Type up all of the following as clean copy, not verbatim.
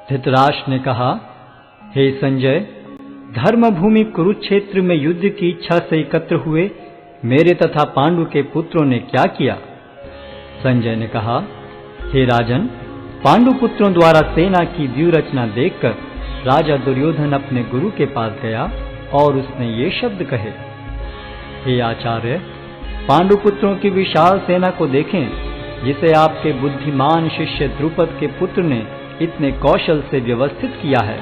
धृतराष्ट्र ने कहा, हे संजय, धर्मभूमि कुरुक्षेत्र में युद्ध की इच्छा से एकत्र हुए मेरे तथा पांडु के पुत्रों ने क्या किया? संजय ने कहा, हे राजन, पांडु पुत्रों द्वारा सेना की व्यूहरचना देखकर राजा दुर्योधन अपने गुरु के पास गया और उसने ये शब्द कहे, हे आचार्य, पांडु पुत्रों की विशाल सेना को देखें, जिसे आपके बुद्धिमान शिष्य द्रुपद के पुत्र ने इतने कौशल से व्यवस्थित किया है।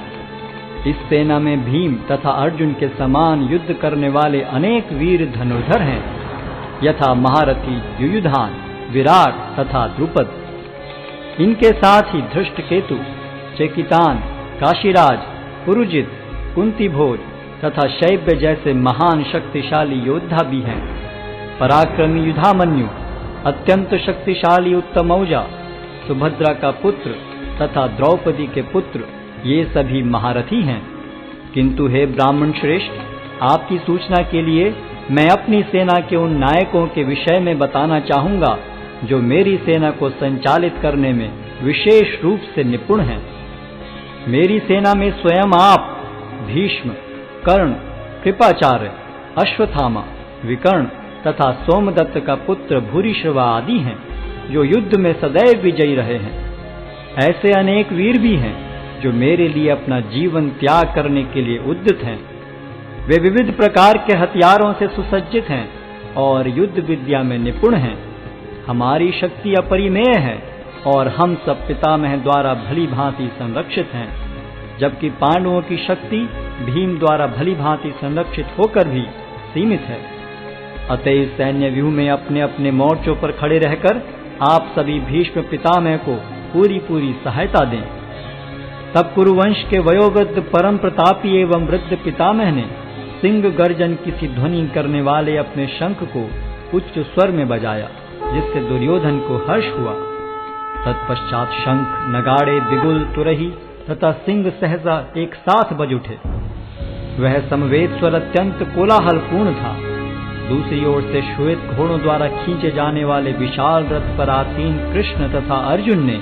इस सेना में भीम तथा अर्जुन के समान युद्ध करने वाले अनेक वीर धनुर्धर हैं, यथा महारथी युयुधान, विराट तथा द्रुपद। इनके साथ ही धृष्टकेतु, चेकितान, काशीराज, पुरुजित, कुंतीभोज तथा शैब्य जैसे महान शक्तिशाली योद्धा भी हैं। पराक्रमी युधामन्यु, अत्यंत शक्तिशाली उत्तमौजा, सुभद्रा का पुत्र तथा द्रौपदी के पुत्र, ये सभी महारथी हैं। किंतु हे ब्राह्मण श्रेष्ठ, आपकी सूचना के लिए मैं अपनी सेना के उन नायकों के विषय में बताना चाहूंगा जो मेरी सेना को संचालित करने में विशेष रूप से निपुण हैं। मेरी सेना में स्वयं आप, भीष्म, कर्ण, कृपाचार्य, अश्वत्थामा, विकर्ण तथा सोमदत्त का पुत्र भूरिश्रवा आदि हैं, जो युद्ध में सदैव विजयी रहे हैं। ऐसे अनेक वीर भी हैं जो मेरे लिए अपना जीवन त्याग करने के लिए उद्यत हैं। वे विविध प्रकार के हथियारों से सुसज्जित हैं और युद्ध विद्या में निपुण हैं। हमारी शक्ति अपरिमेय है और हम सब पितामह द्वारा भली भांति संरक्षित हैं, जबकि पांडवों की शक्ति भीम द्वारा भली भांति संरक्षित होकर भी सीमित है। अतएव सैन्य व्यूह में अपने अपने मोर्चों पर खड़े रहकर आप सभी भीष्म पितामह को पूरी पूरी सहायता दें। तब कुरुवंश के वयोवृद्ध परम प्रतापी एवं वृद्ध पितामह ने सिंह गर्जन की सी ध्वनि करने वाले अपने शंख को उच्च स्वर में बजाया, जिससे दुर्योधन को हर्ष हुआ। तत्पश्चात शंख, नगाड़े, बिगुल, तुरही तथा सिंह सहसा एक साथ बज उठे। वह समवेत स्वर अत्यंत कोलाहलपूर्ण था। दूसरी ओर से श्वेत घोड़ों द्वारा खींचे जाने वाले विशाल रथ पर आसीन कृष्ण तथा अर्जुन ने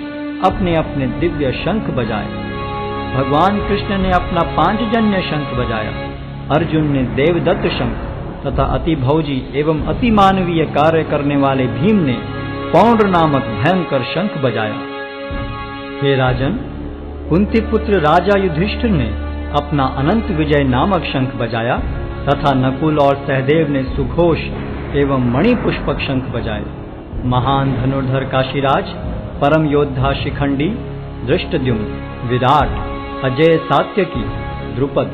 अपने अपने दिव्य शंख बजाए। भगवान कृष्ण ने अपना पांचजन्य शंख बजाया, अर्जुन ने देवदत्त शंख तथा अति भौजी एवं अति मानवीय कार्य करने वाले भीम ने पौंड्र नामक भयंकर शंख बजाया। हे राजन, कुंती पुत्र राजा युधिष्ठिर ने अपना अनंत विजय नामक शंख बजाया तथा नकुल और सहदेव ने सुघोष एवं मणिपुष्पक शंख बजाए। महान धनुर्धर काशीराज, परम योद्धा शिखंडी, धृष्टद्युम्न, विराट, अजय सात्यकी, द्रुपद,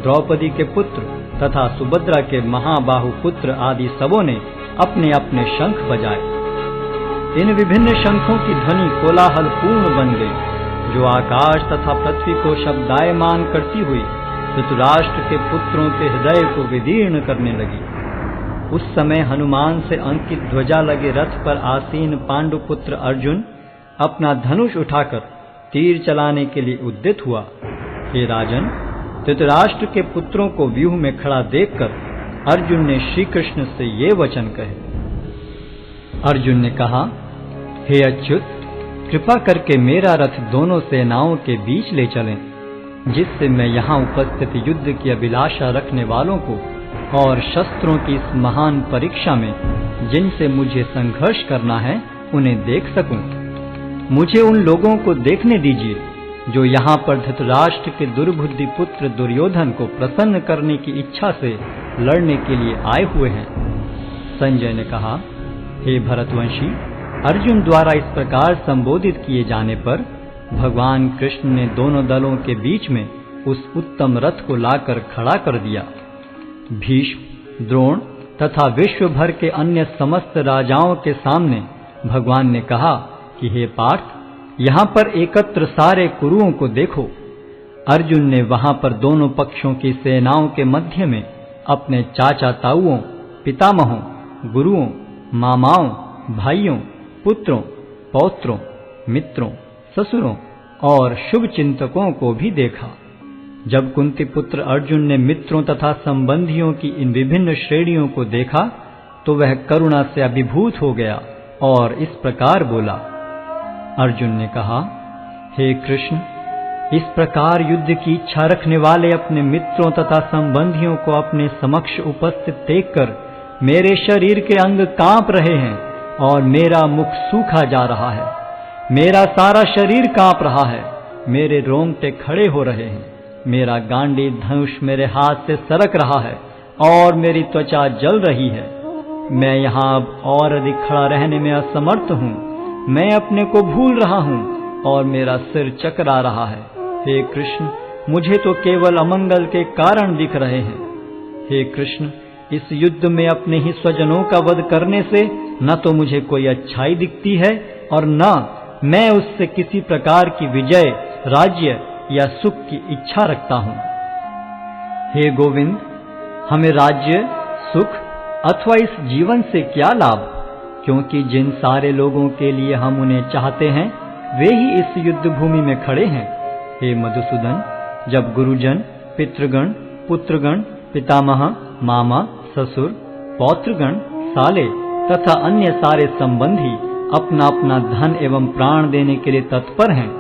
द्रौपदी के पुत्र तथा सुभद्रा के महाबाहु पुत्र आदि सबों ने अपने अपने शंख बजाए। इन विभिन्न शंखों की ध्वनि कोलाहल पूर्ण बन गई, जो आकाश तथा पृथ्वी को शब्दायमान करती हुई धृतराष्ट्र के पुत्रों के हृदय को विदीर्ण करने लगी। उस समय हनुमान से अंकित ध्वजा लगे रथ पर आसीन पांडुपुत्र अर्जुन अपना धनुष उठाकर तीर चलाने के लिए उद्यत हुआ। हे राजन, धृतराष्ट्र के पुत्रों को व्यूह में खड़ा देखकर अर्जुन ने श्री कृष्ण से ये वचन कहे। अर्जुन ने कहा, हे अच्युत, कृपा करके मेरा रथ दोनों सेनाओं के बीच ले चलें, जिससे मैं यहाँ उपस्थित युद्ध की अभिलाषा रखने वालों को और शस्त्रों की इस महान परीक्षा में जिनसे मुझे संघर्ष करना है उन्हें देख सकूं। मुझे उन लोगों को देखने दीजिए जो यहाँ पर धृतराष्ट्र के दुर्बुद्धि पुत्र दुर्योधन को प्रसन्न करने की इच्छा से लड़ने के लिए आए हुए हैं। संजय ने कहा, हे भरतवंशी, अर्जुन द्वारा इस प्रकार संबोधित किए जाने पर भगवान कृष्ण ने दोनों दलों के बीच में उस उत्तम रथ को लाकर खड़ा कर दिया। भीष्म, द्रोण तथा विश्व भर के अन्य समस्त राजाओं के सामने भगवान ने कहा कि हे पार्थ, यहाँ पर एकत्र सारे कुरुओं को देखो। अर्जुन ने वहां पर दोनों पक्षों की सेनाओं के मध्य में अपने चाचा ताऊओं, पितामहों, गुरुओं, मामाओं, भाइयों, पुत्रों, पौत्रों, मित्रों, ससुरों और शुभ चिंतकों को भी देखा। जब कुंती पुत्र अर्जुन ने मित्रों तथा संबंधियों की इन विभिन्न श्रेणियों को देखा तो वह करुणा से अभिभूत हो गया और इस प्रकार बोला। अर्जुन ने कहा, हे कृष्ण, इस प्रकार युद्ध की इच्छा रखने वाले अपने मित्रों तथा संबंधियों को अपने समक्ष उपस्थित देखकर मेरे शरीर के अंग कांप रहे हैं और मेरा मुख सूखा जा रहा है। मेरा सारा शरीर कांप रहा है, मेरे रोंगटे खड़े हो रहे हैं, मेरा गांडी धनुष मेरे हाथ से सरक रहा है और मेरी त्वचा जल रही है। मैं यहाँ अब और अधिक खड़ा रहने में असमर्थ हूँ। मैं अपने को भूल रहा हूँ और मेरा सिर चकरा रहा है। हे कृष्ण, मुझे तो केवल अमंगल के कारण दिख रहे हैं। हे कृष्ण, इस युद्ध में अपने ही स्वजनों का वध करने से न तो मुझे कोई अच्छाई दिखती है और न मैं उससे किसी प्रकार की विजय, राज्य या सुख की इच्छा रखता हूँ। हे गोविंद, हमें राज्य, सुख अथवा इस जीवन से क्या लाभ, क्योंकि जिन सारे लोगों के लिए हम उन्हें चाहते हैं वे ही इस युद्ध भूमि में खड़े हैं। हे मधुसूदन, जब गुरुजन, पितृगण, पुत्रगण, पितामह, मामा, ससुर, पौत्रगण, साले तथा अन्य सारे संबंधी अपना अपना धन एवं प्राण देने के लिए तत्पर हैं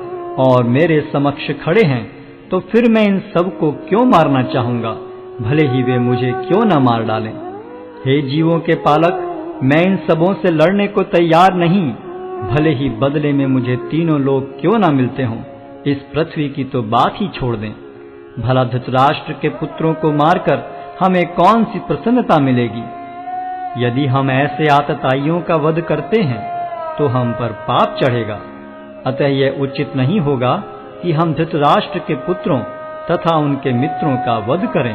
और मेरे समक्ष खड़े हैं, तो फिर मैं इन सब को क्यों मारना चाहूंगा, भले ही वे मुझे क्यों न मार डालें। हे जीवों के पालक, मैं इन सबों से लड़ने को तैयार नहीं, भले ही बदले में मुझे तीनों लोग क्यों न मिलते हों। इस पृथ्वी की तो बात ही छोड़ दें। भला धृतराष्ट्र के पुत्रों को मारकर हमें कौन सी प्रसन्नता मिलेगी। यदि हम ऐसे आतताइयों का वध करते हैं तो हम पर पाप चढ़ेगा। अतः यह उचित नहीं होगा कि हम धृतराष्ट्र के पुत्रों तथा उनके मित्रों का वध करें।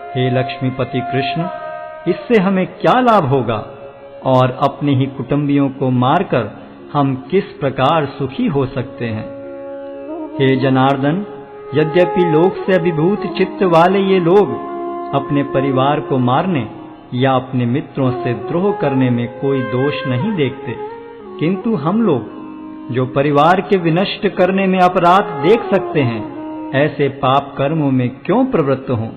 हे लक्ष्मीपति कृष्ण, इससे हमें क्या लाभ होगा और अपने ही कुटुंबियों को मारकर हम किस प्रकार सुखी हो सकते हैं। हे जनार्दन, यद्यपि लोक से अभिभूत चित्त वाले ये लोग अपने परिवार को मारने या अपने मित्रों से द्रोह करने में कोई दोष नहीं देखते, किंतु हम लोग जो परिवार के विनष्ट करने में अपराध देख सकते हैं, ऐसे पाप कर्मों में क्यों प्रवृत्त हों।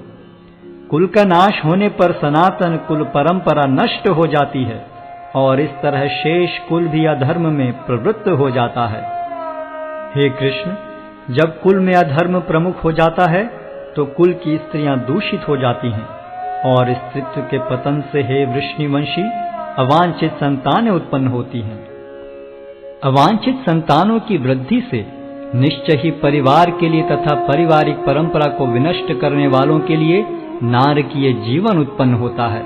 कुल का नाश होने पर सनातन कुल परंपरा नष्ट हो जाती है और इस तरह शेष कुल भी अधर्म में प्रवृत्त हो जाता है। हे कृष्ण, जब कुल में अधर्म प्रमुख हो जाता है तो कुल की स्त्रियां दूषित हो जाती हैं और स्त्रीत्व के पतन से हे वृष्णिवंशी अवांछित संतानें उत्पन्न होती हैं। अवांछित संतानों की वृद्धि से निश्चय ही परिवार के लिए तथा पारिवारिक परंपरा को विनष्ट करने वालों के लिए नारकीय जीवन उत्पन्न होता है।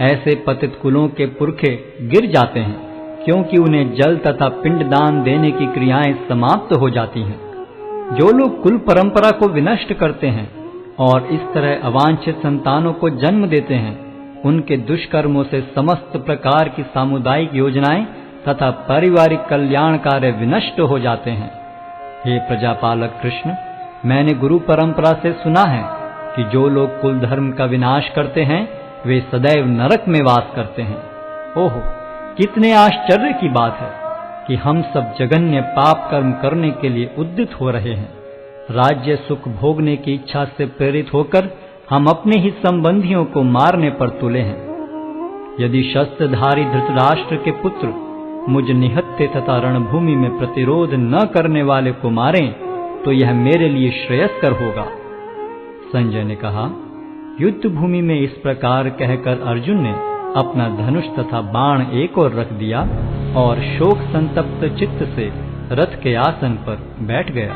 ऐसे पतित कुलों के पुरखे गिर जाते हैं, क्योंकि उन्हें जल तथा पिंडदान देने की क्रियाएं समाप्त हो जाती हैं। जो लोग कुल परंपरा को विनष्ट करते हैं और इस तरह अवांछित संतानों को जन्म देते हैं, उनके दुष्कर्मों से समस्त प्रकार की सामुदायिक योजनाएं तथा पारिवारिक कल्याण कार्य विनष्ट हो जाते हैं। हे प्रजापालक कृष्ण, मैंने गुरु परंपरा से सुना है कि जो लोग कुल धर्म का विनाश करते हैं वे सदैव नरक में वास करते हैं। ओहो, कितने आश्चर्य की बात है कि हम सब जघन्य पाप कर्म करने के लिए उद्यत हो रहे हैं। राज्य सुख भोगने की इच्छा से प्रेरित होकर हम अपने ही संबंधियों को मारने पर तुले हैं। यदि शस्त्रधारी धृतराष्ट्र के पुत्र मुझ निहत्थे तथा रणभूमि में प्रतिरोध न करने वाले को मारें तो यह मेरे लिए श्रेयस्कर होगा। संजय ने कहा, युद्ध भूमि में इस प्रकार कहकर अर्जुन ने अपना धनुष तथा बाण एक ओर रख दिया और शोक संतप्त चित्त से रथ के आसन पर बैठ गया।